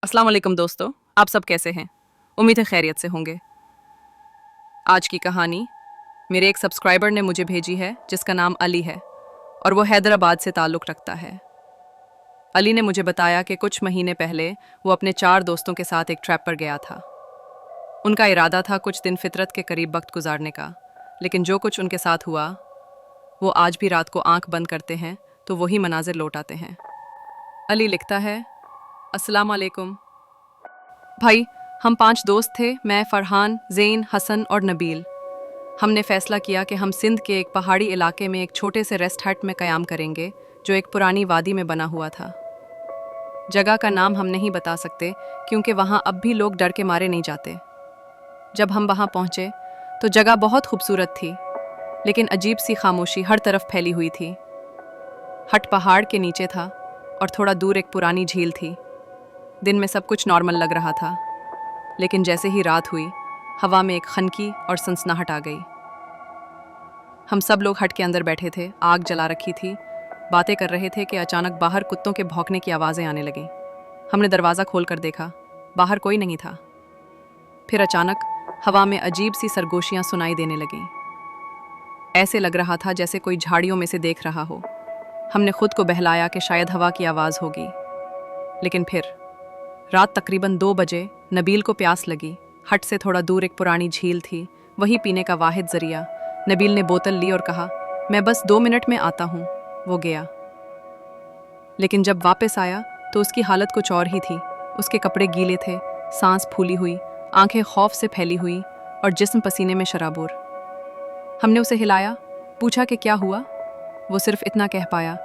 अस्सलाम वालेकुम दोस्तों, आप सब कैसे हैं? उम्मीद है खैरियत से होंगे। आज की कहानी मेरे एक सब्सक्राइबर ने मुझे भेजी है जिसका नाम अली है और वो हैदराबाद से ताल्लुक़ रखता है। अली ने मुझे बताया कि कुछ महीने पहले वो अपने 4 दोस्तों के साथ एक ट्रैप पर गया था। उनका इरादा था कुछ दिन फितरत के करीब वक्त गुजारने का, लेकिन जो कुछ उनके साथ हुआ वो आज भी रात को आंख बंद करते हैं तो वही मनाजिर लौट आते हैं। अली लिखता है, अस्सलाम वालेकुम भाई, हम 5 दोस्त थे, मैं, फरहान, ज़ेन, हसन और नबील। हमने फ़ैसला किया कि हम सिंध के एक पहाड़ी इलाके में एक छोटे से रेस्ट हट में क़याम करेंगे जो एक पुरानी वादी में बना हुआ था। जगह का नाम हम नहीं बता सकते क्योंकि वहाँ अब भी लोग डर के मारे नहीं जाते। जब हम वहाँ पहुँचे तो जगह बहुत खूबसूरत थी, लेकिन अजीब सी खामोशी हर तरफ फैली हुई थी। हट पहाड़ के नीचे था और थोड़ा दूर एक पुरानी झील थी। दिन में सब कुछ नॉर्मल लग रहा था, लेकिन जैसे ही रात हुई हवा में एक खनकी और सनसनाहट आ गई। हम सब लोग हट के अंदर बैठे थे, आग जला रखी थी, बातें कर रहे थे कि अचानक बाहर कुत्तों के भौंकने की आवाज़ें आने लगीं। हमने दरवाज़ा खोल कर देखा, बाहर कोई नहीं था। फिर अचानक हवा में अजीब सी सरगोशियाँ सुनाई देने लगीं। ऐसे लग रहा था जैसे कोई झाड़ियों में से देख रहा हो। हमने खुद को बहलाया कि शायद हवा की आवाज़ होगी, लेकिन फिर रात तकरीबन 2 बजे नबील को प्यास लगी। हट से थोड़ा दूर एक पुरानी झील थी, वही पीने का वाहिद जरिया। नबील ने बोतल ली और कहा, मैं बस 2 मिनट में आता हूँ। वो गया, लेकिन जब वापस आया तो उसकी हालत कुछ और ही थी। उसके कपड़े गीले थे, सांस फूली हुई, आंखें खौफ से फैली हुई और जिस्म पसीने में शराबूर। हमने उसे हिलाया, पूछा कि क्या हुआ। वो सिर्फ इतना कह पाया,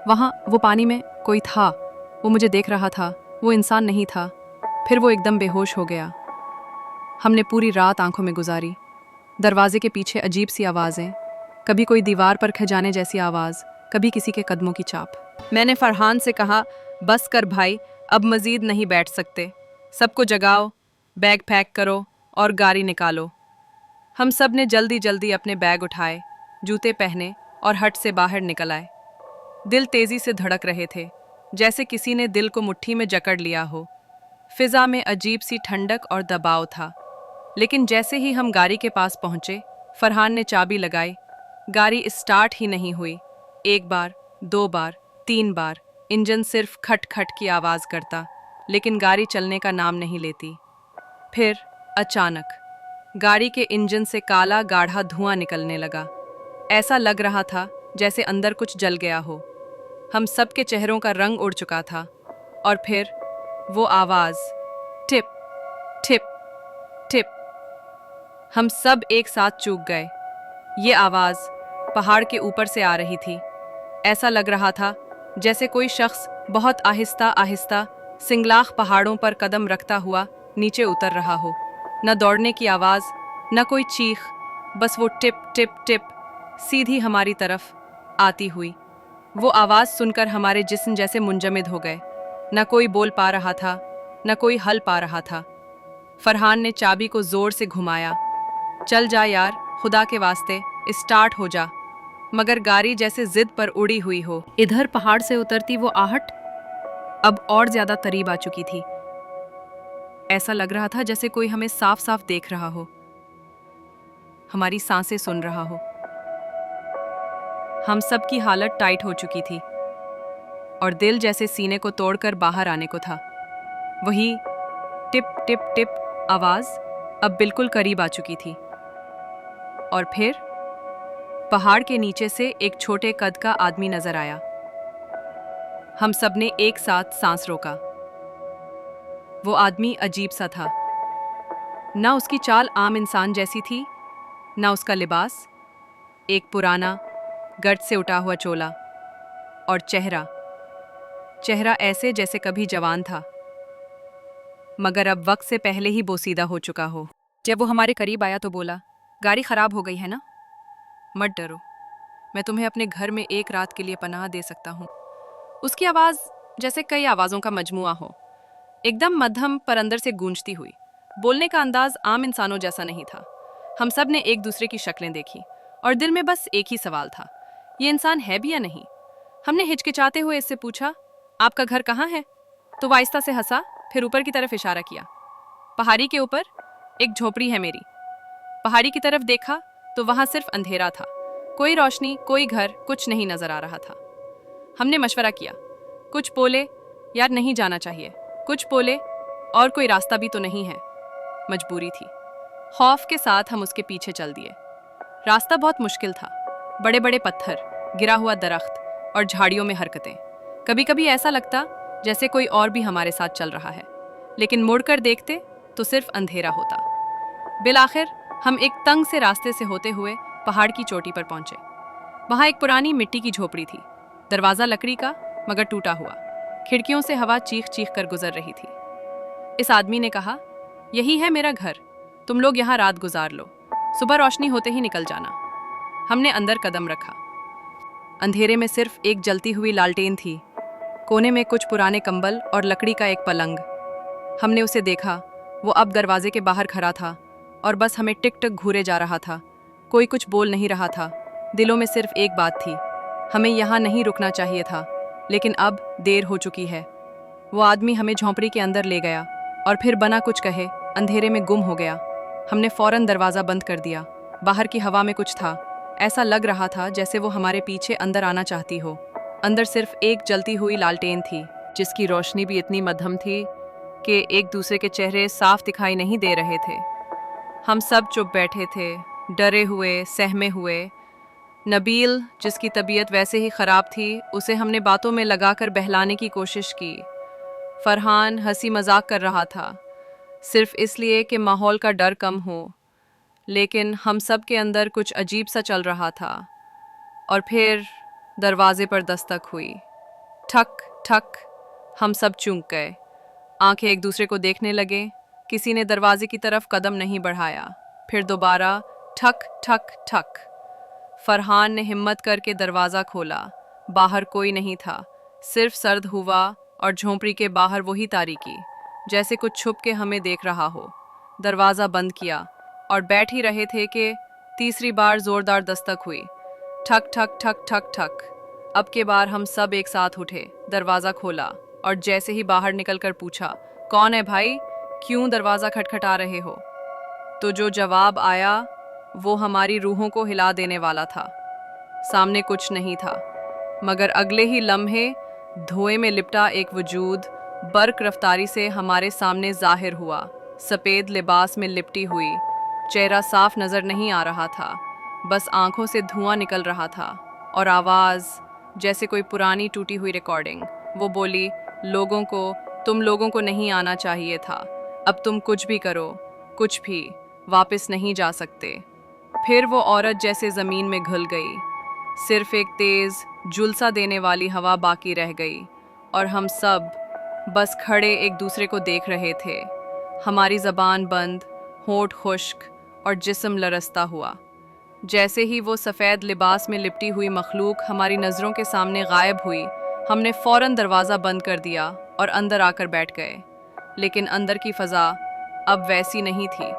वहाँ वो पानी में कोई था, वो मुझे देख रहा था, वो इंसान नहीं था। फिर वो एकदम बेहोश हो गया। हमने पूरी रात आंखों में गुजारी। दरवाजे के पीछे अजीब सी आवाज़ें, कभी कोई दीवार पर खजाने जैसी आवाज़, कभी किसी के कदमों की चाप। मैंने फरहान से कहा, बस कर भाई, अब मज़ीद नहीं बैठ सकते, सबको जगाओ, बैग पैक करो और गाड़ी निकालो। हम सब ने जल्दी जल्दी अपने बैग उठाए, जूते पहने और हट से बाहर निकल आए। दिल तेज़ी से धड़क रहे थे, जैसे किसी ने दिल को मुट्ठी में जकड़ लिया हो। फिज़ा में अजीब सी ठंडक और दबाव था, लेकिन जैसे ही हम गाड़ी के पास पहुंचे, फरहान ने चाबी लगाई। गाड़ी स्टार्ट ही नहीं हुई। 1 बार, 2 बार, 3 बार इंजन सिर्फ खट खट की आवाज़ करता, लेकिन गाड़ी चलने का नाम नहीं लेती। फिर अचानक गाड़ी के इंजन से काला गाढ़ा धुआं निकलने लगा। ऐसा लग रहा था जैसे अंदर कुछ जल गया हो। हम सब के चेहरों का रंग उड़ चुका था। और फिर वो आवाज़, टिप टिप टिप। हम सब एक साथ चूक गए। ये आवाज़ पहाड़ के ऊपर से आ रही थी। ऐसा लग रहा था जैसे कोई शख्स बहुत आहिस्ता आहिस्ता सिंगलाख पहाड़ों पर कदम रखता हुआ नीचे उतर रहा हो। न दौड़ने की आवाज़, न कोई चीख, बस वो टिप टिप टिप सीधी हमारी तरफ आती हुई। वो आवाज़ सुनकर हमारे जिस्म जैसे मुंजमद हो गए। न कोई बोल पा रहा था, न कोई हल पा रहा था। फरहान ने चाबी को ज़ोर से घुमाया, चल जा यार, खुदा के वास्ते स्टार्ट हो जा। मगर गाड़ी जैसे जिद पर उड़ी हुई हो। इधर पहाड़ से उतरती वो आहट अब और ज़्यादा करीब आ चुकी थी। ऐसा लग रहा था जैसे कोई हमें साफ साफ देख रहा हो, हमारी सांसें सुन रहा हो। हम सब की हालत टाइट हो चुकी थी और दिल जैसे सीने को तोड़कर बाहर आने को था। वही टिप टिप टिप आवाज़ अब बिल्कुल करीब आ चुकी थी। और फिर पहाड़ के नीचे से एक छोटे कद का आदमी नजर आया। हम सब ने एक साथ सांस रोका। वो आदमी अजीब सा था। ना उसकी चाल आम इंसान जैसी थी, ना उसका लिबास। एक पुराना गर्द से उठा हुआ चोला और चेहरा ऐसे जैसे कभी जवान था, मगर अब वक्त से पहले ही बोसीदा हो चुका हो। जब वो हमारे करीब आया तो बोला, गाड़ी खराब हो गई है ना? मत डरो, मैं तुम्हें अपने घर में एक रात के लिए पनाह दे सकता हूँ। उसकी आवाज़ जैसे कई आवाज़ों का मजमुआ हो, एकदम मध्यम पर अंदर से गूंजती हुई। बोलने का अंदाज आम इंसानों जैसा नहीं था। हम सब ने एक दूसरे की शक्लें देखी और दिल में बस एक ही सवाल था, ये इंसान है भी या नहीं। हमने हिचकिचाते हुए इससे पूछा, आपका घर कहाँ है? तो वो आहिस्ता से हंसा फिर ऊपर की तरफ इशारा किया। पहाड़ी के ऊपर एक झोपड़ी है मेरी। पहाड़ी की तरफ देखा तो वहां सिर्फ अंधेरा था, कोई रोशनी, कोई घर, कुछ नहीं नजर आ रहा था। हमने मशवरा किया, कुछ बोले यार नहीं जाना चाहिए, कुछ बोले और कोई रास्ता भी तो नहीं है। मजबूरी थी। खौफ के साथ हम उसके पीछे चल दिए। रास्ता बहुत मुश्किल था, बड़े बड़े पत्थर, गिरा हुआ दरख्त और झाड़ियों में हरकतें। कभी कभी ऐसा लगता जैसे कोई और भी हमारे साथ चल रहा है, लेकिन मुड़कर देखते तो सिर्फ अंधेरा होता। बिलाखिर हम एक तंग से रास्ते से होते हुए पहाड़ की चोटी पर पहुंचे। वहां एक पुरानी मिट्टी की झोपड़ी थी, दरवाजा लकड़ी का मगर टूटा हुआ, खिड़कियों से हवा चीख चीख कर गुजर रही थी। इस आदमी ने कहा, यही है मेरा घर, तुम लोग यहाँ रात गुजार लो, सुबह रोशनी होते ही निकल जाना। हमने अंदर कदम रखा। अंधेरे में सिर्फ एक जलती हुई लालटेन थी, कोने में कुछ पुराने कंबल और लकड़ी का एक पलंग। हमने उसे देखा, वो अब दरवाजे के बाहर खड़ा था और बस हमें टिक टिक घूरे जा रहा था। कोई कुछ बोल नहीं रहा था। दिलों में सिर्फ एक बात थी, हमें यहाँ नहीं रुकना चाहिए था, लेकिन अब देर हो चुकी है। वो आदमी हमें झोंपड़ी के अंदर ले गया और फिर बिना कुछ कहे अंधेरे में गुम हो गया। हमने फौरन दरवाज़ा बंद कर दिया। बाहर की हवा में कुछ था, ऐसा लग रहा था जैसे वो हमारे पीछे अंदर आना चाहती हो। अंदर सिर्फ एक जलती हुई लालटेन थी, जिसकी रोशनी भी इतनी मध्यम थी कि एक दूसरे के चेहरे साफ दिखाई नहीं दे रहे थे। हम सब चुप बैठे थे, डरे हुए, सहमे हुए। नबील, जिसकी तबीयत वैसे ही ख़राब थी, उसे हमने बातों में लगाकर बहलाने की कोशिश की। फरहान हंसी मजाक कर रहा था, सिर्फ इसलिए कि माहौल का डर कम हो, लेकिन हम सब के अंदर कुछ अजीब सा चल रहा था। और फिर दरवाजे पर दस्तक हुई। ठक ठक। हम सब चूक गए, आंखें एक दूसरे को देखने लगे। किसी ने दरवाजे की तरफ कदम नहीं बढ़ाया। फिर दोबारा ठक ठक ठक। फरहान ने हिम्मत करके दरवाज़ा खोला। बाहर कोई नहीं था, सिर्फ सर्द हुआ और झोंपड़ी के बाहर वही तारीकी, जैसे कुछ छुप के हमें देख रहा हो। दरवाज़ा बंद किया और बैठ ही रहे थे कि तीसरी बार ज़ोरदार दस्तक हुई। ठक ठक ठक ठक ठक। अब के बार हम सब एक साथ उठे, दरवाज़ा खोला और जैसे ही बाहर निकलकर पूछा, कौन है भाई, क्यों दरवाज़ा खटखटा रहे हो? तो जो जवाब आया वो हमारी रूहों को हिला देने वाला था। सामने कुछ नहीं था, मगर अगले ही लम्हे धुएं में लिपटा एक वजूद बर्क रफ्तारी से हमारे सामने जाहिर हुआ। सफ़ेद लिबास में लिपटी हुई, चेहरा साफ नज़र नहीं आ रहा था, बस आंखों से धुआं निकल रहा था और आवाज़ जैसे कोई पुरानी टूटी हुई रिकॉर्डिंग। वो बोली, तुम लोगों को नहीं आना चाहिए था, अब तुम कुछ भी करो, कुछ भी, वापस नहीं जा सकते। फिर वो औरत जैसे ज़मीन में घुल गई, सिर्फ एक तेज़ झुलसा देने वाली हवा बाकी रह गई और हम सब बस खड़े एक दूसरे को देख रहे थे। हमारी ज़बान बंद, होंठ खुश्क और जिस्म लरसता हुआ। जैसे ही वो सफ़ेद लिबास में लिपटी हुई मखलूक हमारी नज़रों के सामने गायब हुई, हमने फ़ौरन दरवाज़ा बंद कर दिया और अंदर आकर बैठ गए। लेकिन अंदर की फ़ज़ा अब वैसी नहीं थी,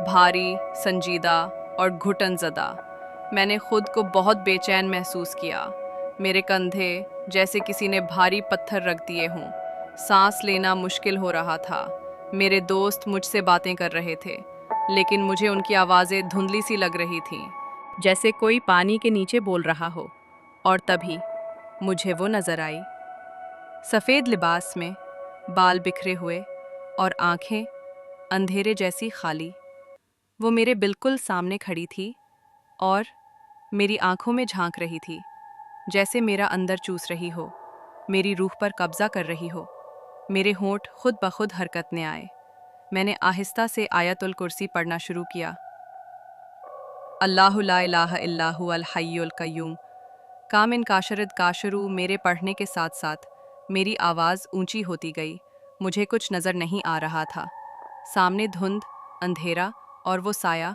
भारी, संजीदा और घुटन ज़दा। मैंने खुद को बहुत बेचैन महसूस किया। मेरे कंधे जैसे किसी ने भारी पत्थर रख दिए हों। सांस लेना मुश्किल हो रहा था। मेरे दोस्त मुझसे बातें कर रहे थे, लेकिन मुझे उनकी आवाज़ें धुंधली सी लग रही थीं, जैसे कोई पानी के नीचे बोल रहा हो। और तभी मुझे वो नज़र आई, सफ़ेद लिबास में, बाल बिखरे हुए और आँखें अंधेरे जैसी खाली। वो मेरे बिल्कुल सामने खड़ी थी और मेरी आँखों में झांक रही थी, जैसे मेरा अंदर चूस रही हो, मेरी रूह पर कब्ज़ा कर रही हो। मेरे होंठ खुद ब खुद हरकत में आए। मैंने आहिस्ता से आयतुल कुर्सी पढ़ना शुरू किया। अल्लाहु ला इलाहा इल्लाहु अल हय्युल क़य्यूम। कामिन काशरद काशरू। मेरे पढ़ने के साथ साथ मेरी आवाज़ ऊंची होती गई। मुझे कुछ नज़र नहीं आ रहा था। सामने धुंध, अंधेरा और वो साया,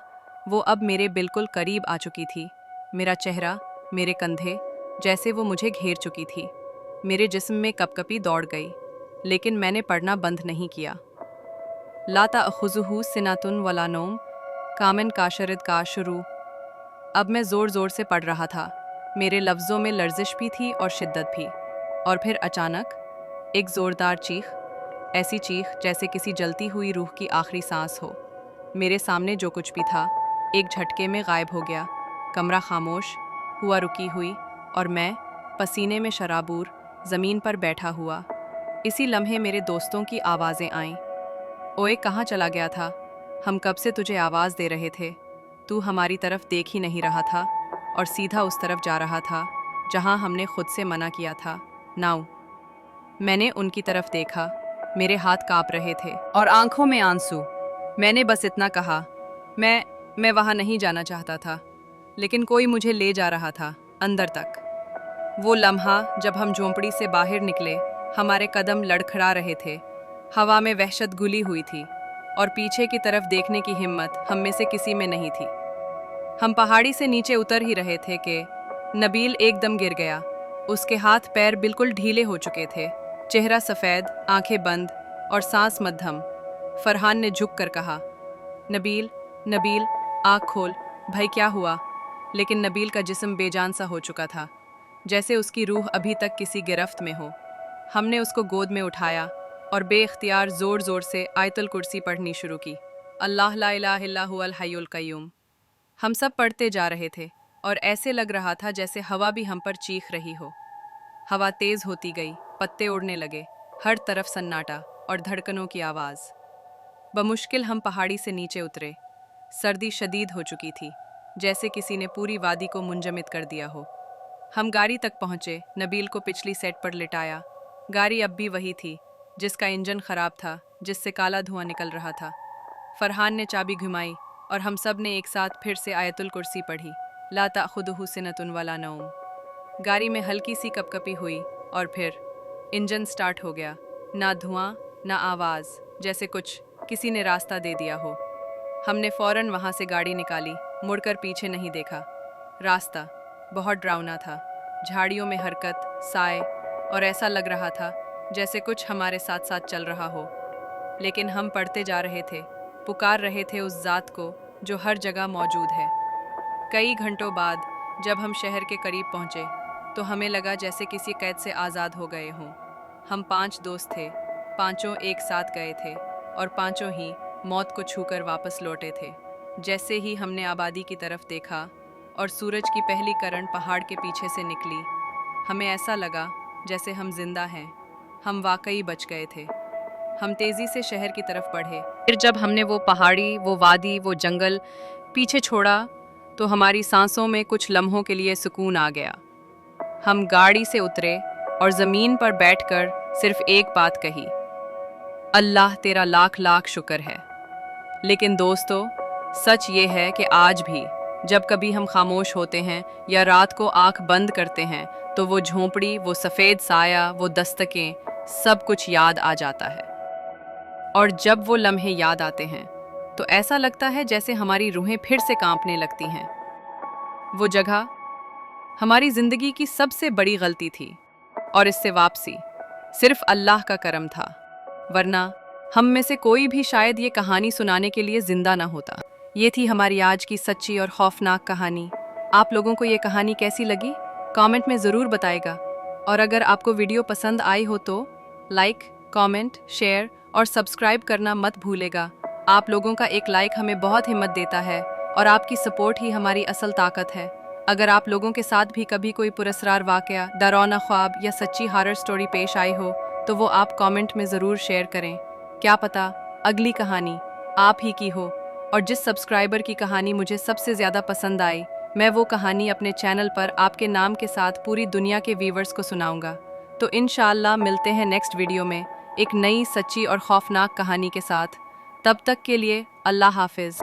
वो अब मेरे बिल्कुल करीब आ चुकी थी। मेरा चेहरा, मेरे कंधे, जैसे वो मुझे घेर चुकी थी। मेरे जिस्म में कपकपी दौड़ गई, लेकिन मैंने पढ़ना बंद नहीं किया। ला ताख़ुज़ुहु सिनतुन वला नौम, कामिन काशरद काशरू। अब मैं ज़ोर ज़ोर से पढ़ रहा था। मेरे लफ्ज़ों में लर्जिश भी थी और शिद्दत भी। और फिर अचानक एक ज़ोरदार चीख, ऐसी चीख जैसे किसी जलती हुई रूह की आखिरी सांस हो। मेरे सामने जो कुछ भी था एक झटके में गायब हो गया। कमरा खामोश हुआ, रुकी हुई, और मैं पसीने में शराबूर ज़मीन पर बैठा हुआ। इसी लम्हे मेरे दोस्तों की आवाज़ें आईं। ओए, कहाँ चला गया था? हम कब से तुझे आवाज़ दे रहे थे। तू हमारी तरफ देख ही नहीं रहा था और सीधा उस तरफ जा रहा था जहाँ हमने खुद से मना किया था। नाउ। मैंने उनकी तरफ देखा। मेरे हाथ काँप रहे थे और आंखों में आंसू। मैंने बस इतना कहा, मैं वहाँ नहीं जाना चाहता था, लेकिन कोई मुझे ले जा रहा था अंदर तक। वो लम्हा जब हम झोंपड़ी से बाहर निकले, हमारे कदम लड़खड़ा रहे थे, हवा में वहशत घुली हुई थी और पीछे की तरफ देखने की हिम्मत हम में से किसी में नहीं थी। हम पहाड़ी से नीचे उतर ही रहे थे कि नबील एकदम गिर गया। उसके हाथ पैर बिल्कुल ढीले हो चुके थे, चेहरा सफ़ेद, आंखें बंद और सांस मध्यम। फरहान ने झुक कर कहा, नबील, नबील, आँख खोल। भाई, क्या हुआ? लेकिन नबील का जिस्म बेजान सा हो चुका था, जैसे उसकी रूह अभी तक किसी गिरफ्त में हो। हमने उसको गोद में उठाया और बेख्तियार ज़ोर ज़ोर से आयतुल कुर्सी पढ़नी शुरू की। अल्लाह ला इलाहा इल्ला हुवल हय्युल क़य्यूम। हम सब पढ़ते जा रहे थे और ऐसे लग रहा था जैसे हवा भी हम पर चीख रही हो। हवा तेज़ होती गई, पत्ते उड़ने लगे, हर तरफ सन्नाटा और धड़कनों की आवाज़। बमुश्किल हम पहाड़ी से नीचे उतरे। सर्दी शदीद हो चुकी थी, जैसे किसी ने पूरी वादी को मुंजमद कर दिया हो। हम गाड़ी तक पहुंचे, नबील को पिछली सेट पर लिटाया। गाड़ी अब भी वही थी, जिसका इंजन खराब था, जिससे काला धुआं निकल रहा था। फरहान ने चाबी घुमाई और हम सब ने एक साथ फिर से आयतुल कुर्सी पढ़ी, ला ताखुदुहु सिनतुन वला नौम। गाड़ी में हल्की सी कपकपी हुई और फिर इंजन स्टार्ट हो गया। ना धुआं, ना आवाज़, जैसे कुछ किसी ने रास्ता दे दिया हो। हमने फ़ौरन वहाँ से गाड़ी निकाली, मुड़कर पीछे नहीं देखा। रास्ता बहुत डरावना था, झाड़ियों में हरकत, साए, और ऐसा लग रहा था जैसे कुछ हमारे साथ साथ चल रहा हो। लेकिन हम पढ़ते जा रहे थे, पुकार रहे थे उस ज़ात को जो हर जगह मौजूद है। कई घंटों बाद जब हम शहर के करीब पहुँचे तो हमें लगा जैसे किसी कैद से आज़ाद हो गए हों। हम 5 दोस्त थे, पांचों एक साथ गए थे और पांचों ही मौत को छूकर वापस लौटे थे। जैसे ही हमने आबादी की तरफ देखा और सूरज की पहली किरण पहाड़ के पीछे से निकली, हमें ऐसा लगा जैसे हम जिंदा हैं, हम वाकई बच गए थे। हम तेज़ी से शहर की तरफ बढ़े। फिर जब हमने वो पहाड़ी, वो वादी, वो जंगल पीछे छोड़ा तो हमारी सांसों में कुछ लम्हों के लिए सुकून आ गया। हम गाड़ी से उतरे और ज़मीन पर बैठकर सिर्फ एक बात कही, अल्लाह तेरा लाख लाख शुक्र है। लेकिन दोस्तों, सच ये है कि आज भी जब कभी हम खामोश होते हैं या रात को आंख बंद करते हैं तो वो झोंपड़ी, वो सफ़ेद साया, वो दस्तकें, सब कुछ याद आ जाता है। और जब वो लम्हे याद आते हैं तो ऐसा लगता है जैसे हमारी रूहें फिर से कांपने लगती हैं। वो जगह हमारी ज़िंदगी की सबसे बड़ी गलती थी और इससे वापसी सिर्फ अल्लाह का करम था, वरना हम में से कोई भी शायद ये कहानी सुनाने के लिए ज़िंदा ना होता। ये थी हमारी आज की सच्ची और खौफनाक कहानी। आप लोगों को ये कहानी कैसी लगी? कमेंट में ज़रूर बताएगा। और अगर आपको वीडियो पसंद आई हो तो लाइक, कमेंट, शेयर और सब्सक्राइब करना मत भूलेगा। आप लोगों का एक लाइक हमें बहुत हिम्मत देता है और आपकी सपोर्ट ही हमारी असल ताकत है। अगर आप लोगों के साथ भी कभी कोई पुरस्कार वाक़या, डरावना ख्वाब या सच्ची हॉरर स्टोरी पेश आई हो तो वो आप कमेंट में ज़रूर शेयर करें। क्या पता अगली कहानी आप ही की हो। और जिस सब्सक्राइबर की कहानी मुझे सबसे ज़्यादा पसंद आई, मैं वो कहानी अपने चैनल पर आपके नाम के साथ पूरी दुनिया के व्यूवर्स को सुनाऊंगा। तो इंशाअल्लाह मिलते हैं नेक्स्ट वीडियो में एक नई, सच्ची और खौफनाक कहानी के साथ। तब तक के लिए अल्लाह हाफिज़।